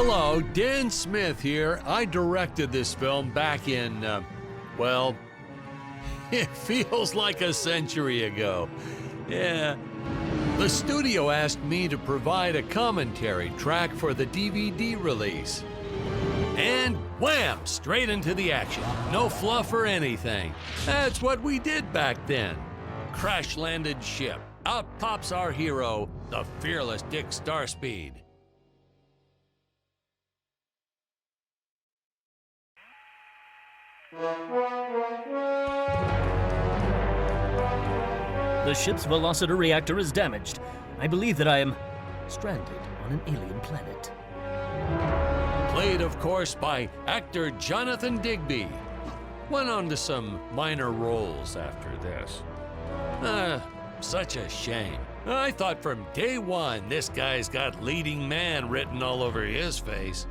Hello, Dan Smith here. I directed this film back in, well, it feels like a century ago. Yeah. The studio asked me to provide a commentary track for the DVD release. And wham! Straight into the action. No fluff or anything. That's what we did back then. Crash-landed ship. Out pops our hero, the fearless Dick Starspeed. The ship's velocity reactor is damaged. I believe that I am stranded on an alien planet. Played, of course, by actor Jonathan Digby. Went on to some minor roles after this. Such a shame. I thought from day one this guy's got leading man written all over his face.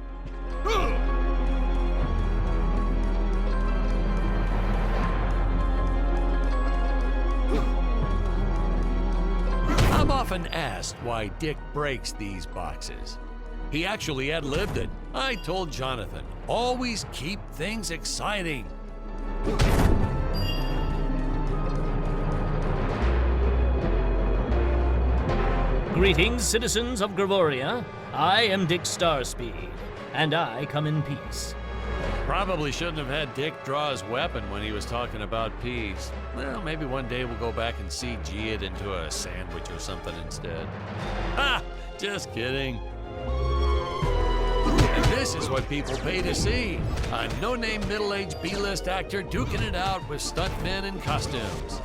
I'm often asked why Dick breaks these boxes. He actually ad-libbed it. I told Jonathan, always keep things exciting. Greetings, citizens of Gravoria. I am Dick Starspeed, and I come in peace. Probably shouldn't have had Dick draw his weapon when he was talking about peace. Well, maybe one day we'll go back and CG it into a sandwich or something instead. Ha! Just kidding. And this is what people pay to see. A no-name middle-aged B-list actor duking it out with stuntmen in costumes.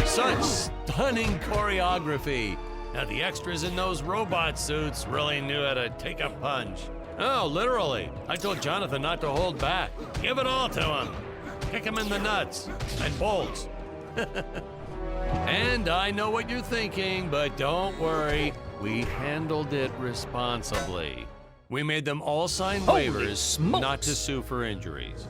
Such stunning choreography. Now the extras in those robot suits really knew how to take a punch. Oh, literally. I told Jonathan not to hold back. Give it all to him. Kick him in the nuts and bolts. And I know what you're thinking, but don't worry. We handled it responsibly. We made them all sign Holy waivers smokes. not to sue for injuries.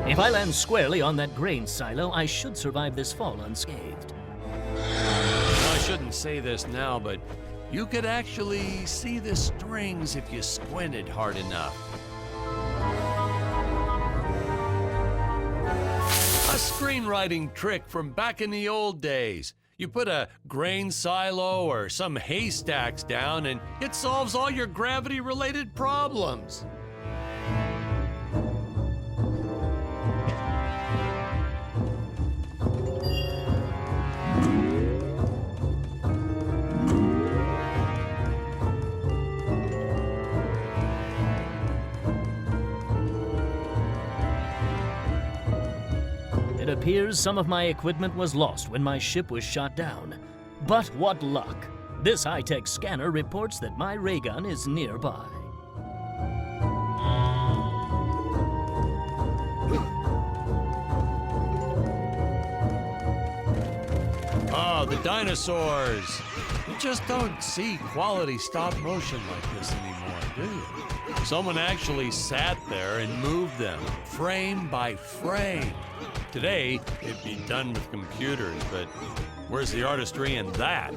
If I land squarely on that grain silo, I should survive this fall unscathed. I shouldn't say this now, but you could actually see the strings if you squinted hard enough. A screenwriting trick from back in the old days. You put a grain silo or some haystacks down and it solves all your gravity-related problems. It appears some of my equipment was lost when my ship was shot down. But what luck! This high-tech scanner reports that my ray gun is nearby. Oh, the dinosaurs! You just don't see quality stop motion like this anymore, do you? Someone actually sat there and moved them, frame by frame. Today, it'd be done with computers, but where's the artistry in that?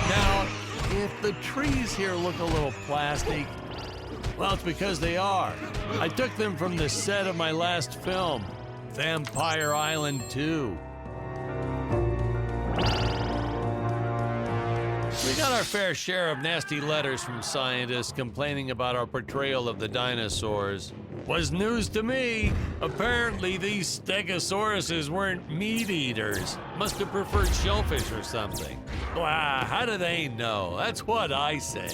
Now, if the trees here look a little plastic, well, it's because they are. I took them from the set of my last film, Vampire Island 2. We got our fair share of nasty letters from scientists complaining about our portrayal of the dinosaurs. Was news to me. Apparently, these stegosauruses weren't meat eaters. Must have preferred shellfish or something. Wow, how do they know? That's what I say.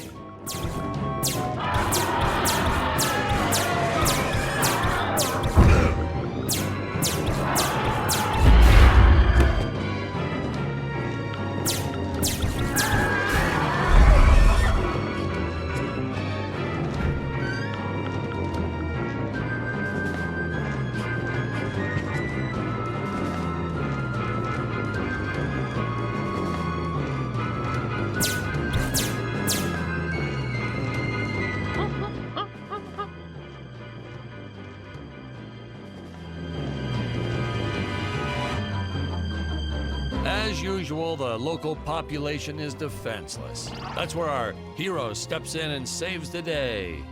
As usual, the local population is defenseless. That's where our hero steps in and saves the day.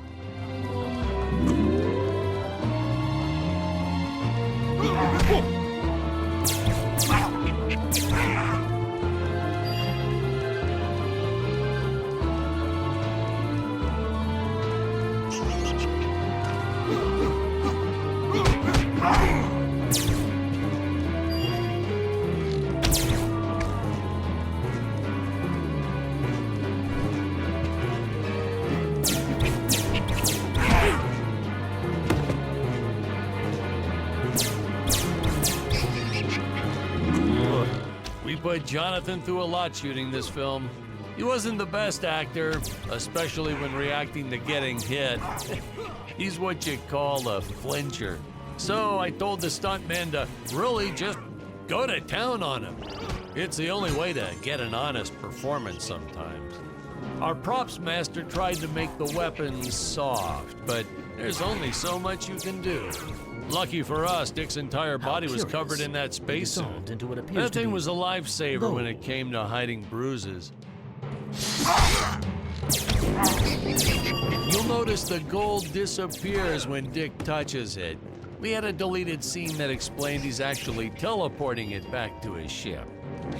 We put Jonathan through a lot shooting this film. He wasn't the best actor, especially when reacting to getting hit. He's what you call a flincher. So I told the stuntman to really just go to town on him. It's the only way to get an honest performance sometimes. Our props master tried to make the weapons soft, but there's only so much you can do. Lucky for us, Dick's entire body was covered in that spacesuit. That thing was a lifesaver when it came to hiding bruises. You'll notice the gold disappears when Dick touches it. We had a deleted scene that explained he's actually teleporting it back to his ship.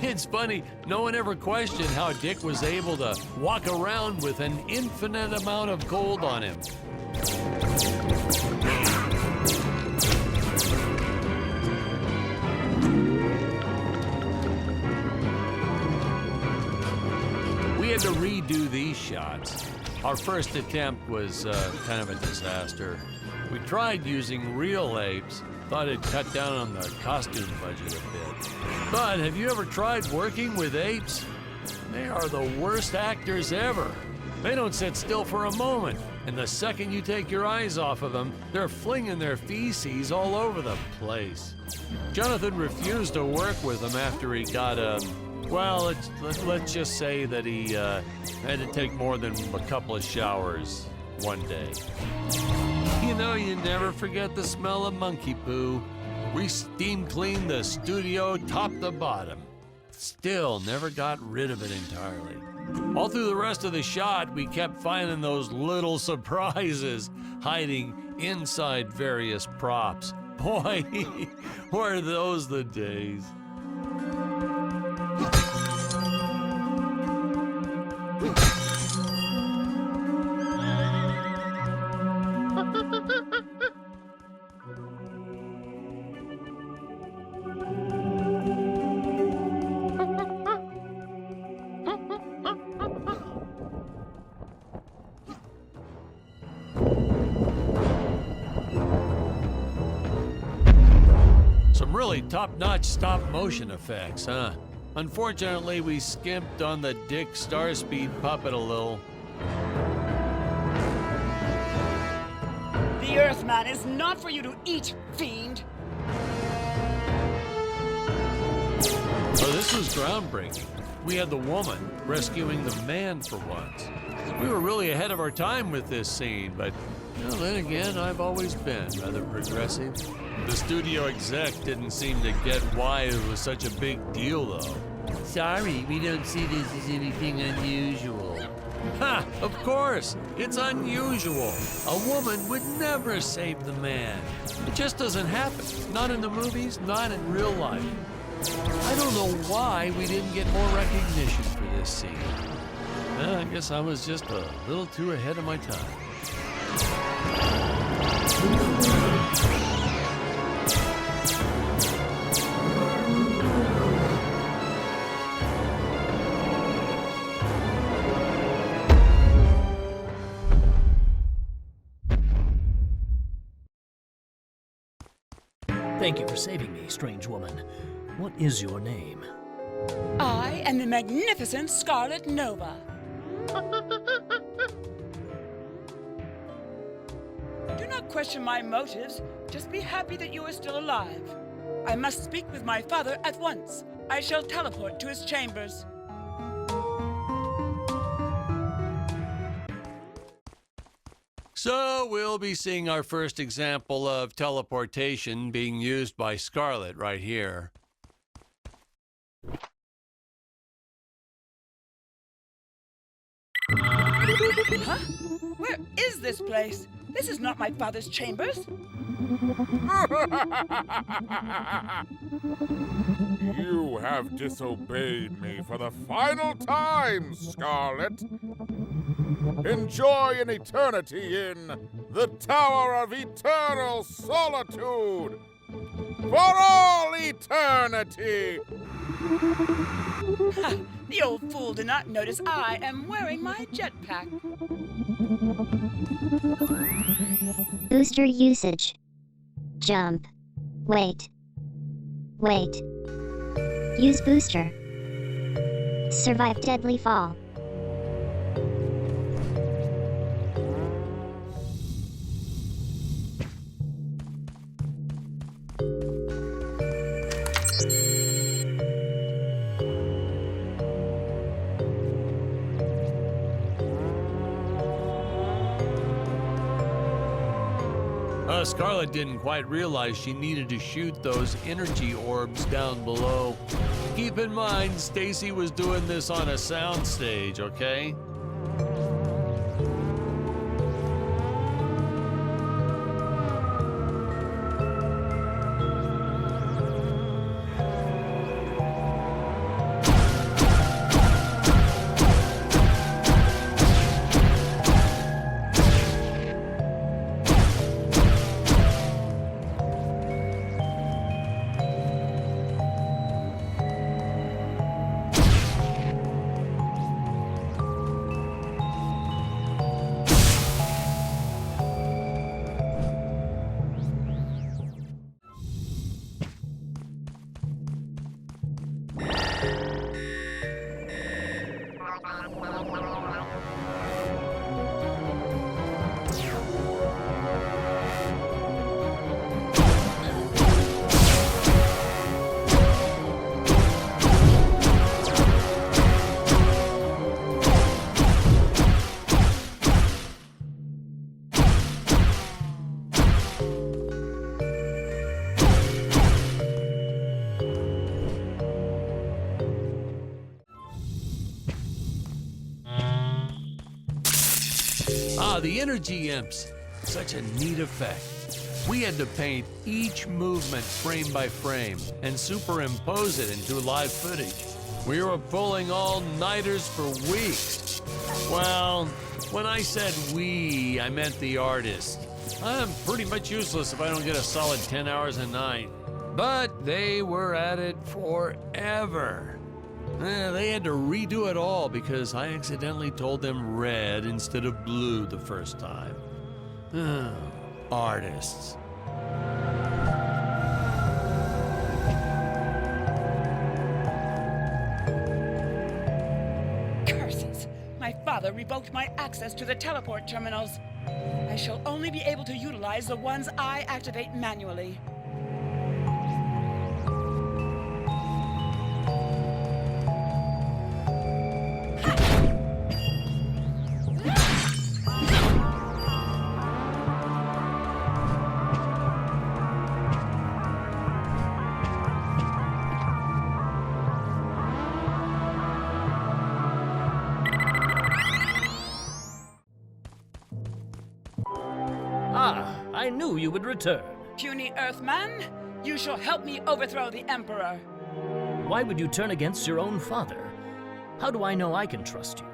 It's funny, no one ever questioned how Dick was able to walk around with an infinite amount of gold on him. We had to redo these shots. Our first attempt was kind of a disaster. We tried using real apes, thought it'd cut down on the costume budget a bit. But have you ever tried working with apes? They are the worst actors ever. They don't sit still for a moment, and the second you take your eyes off of them, they're flinging their feces all over the place. Jonathan refused to work with them after he got well, let's just say that he had to take more than a couple of showers one day. You know, you never forget the smell of monkey poo. We steam cleaned the studio top to bottom. Still never got rid of it entirely. All through the rest of the shot, we kept finding those little surprises hiding inside various props. Boy, were those the days. Some really top-notch stop-motion effects, huh? Unfortunately, we skimped on the Dick Starspeed puppet a little. The Earthman is not for you to eat, fiend! Oh, this was groundbreaking. We had the woman rescuing the man for once. We were really ahead of our time with this scene, but well, then again, I've always been rather progressive. The studio exec didn't seem to get why it was such a big deal, though. Sorry, we don't see this as anything unusual. Ha! Of course! It's unusual. A woman would never save the man. It just doesn't happen. Not in the movies, not in real life. I don't know why we didn't get more recognition for this scene. I guess I was just a little too ahead of my time. Thank you for saving me, strange woman. What is your name? I am the magnificent Scarlet Nova. Do not question my motives. Just be happy that you are still alive. I must speak with my father at once. I shall teleport to his chambers. So we'll be seeing our first example of teleportation being used by Scarlet right here. Huh? Where is this place? This is not my father's chambers. You have disobeyed me for the final time, Scarlet. Enjoy an eternity in the Tower of Eternal Solitude. For all eternity! Ha! The old fool did not notice I am wearing my jetpack. Booster usage. Jump. Wait. Wait. Use booster. Survive deadly fall. Scarlet didn't quite realize she needed to shoot those energy orbs down below. Keep in mind, Stacy was doing this on a soundstage, okay? The energy imps. Such a neat effect. We had to paint each movement frame by frame and superimpose it into live footage. We were pulling all-nighters for weeks. Well, when I said we, I meant the artist. I'm pretty much useless if I don't get a solid 10 hours a night. But they were at it forever. They had to redo it all because I accidentally told them red instead of blue the first time. Artists. Curses! My father revoked my access to the teleport terminals. I shall only be able to utilize the ones I activate manually. I knew you would return. Puny Earthman, you shall help me overthrow the Emperor. Why would you turn against your own father? How do I know I can trust you?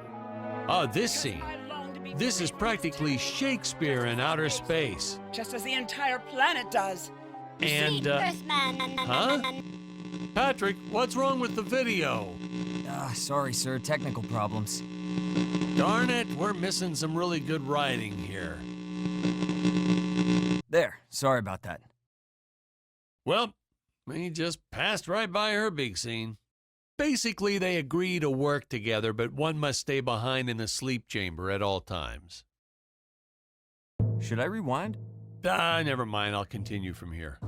This scene. This is practically Shakespeare in outer space. Just as the entire planet does. And, huh? Patrick, what's wrong with the video? Sorry, sir. Technical problems. Darn it, we're missing some really good writing here. There. Sorry about that. Well, we just passed right by her big scene. Basically, they agree to work together, but one must stay behind in the sleep chamber at all times. Should I rewind? Never mind. I'll continue from here.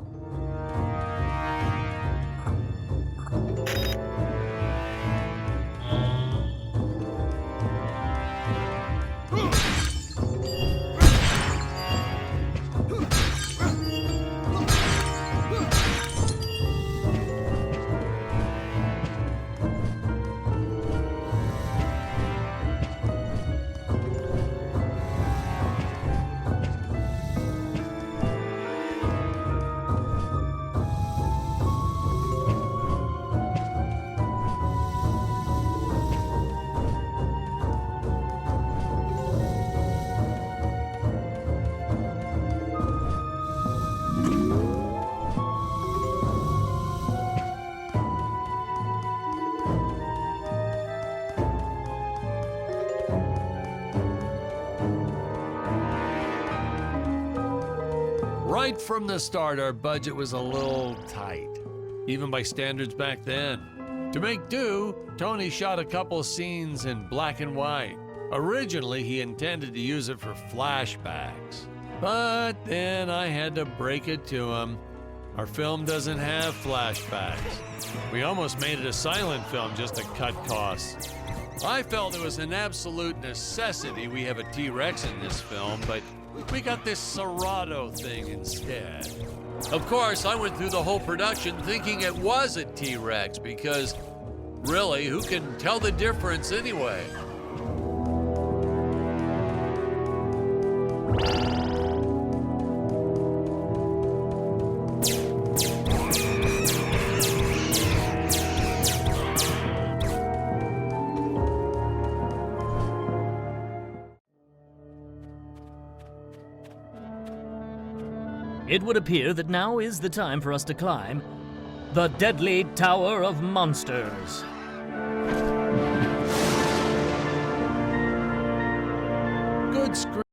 Right from the start, our budget was a little tight, even by standards back then. To make do, Tony shot a couple scenes in black and white. Originally, he intended to use it for flashbacks. But then I had to break it to him. Our film doesn't have flashbacks. We almost made it a silent film just to cut costs. I felt it was an absolute necessity we have a T-Rex in this film, but we got this Serato thing instead. Of course, I went through the whole production thinking it was a T-Rex because, really, who can tell the difference anyway? It would appear that now is the time for us to climb the Deadly Tower of Monsters. Good script.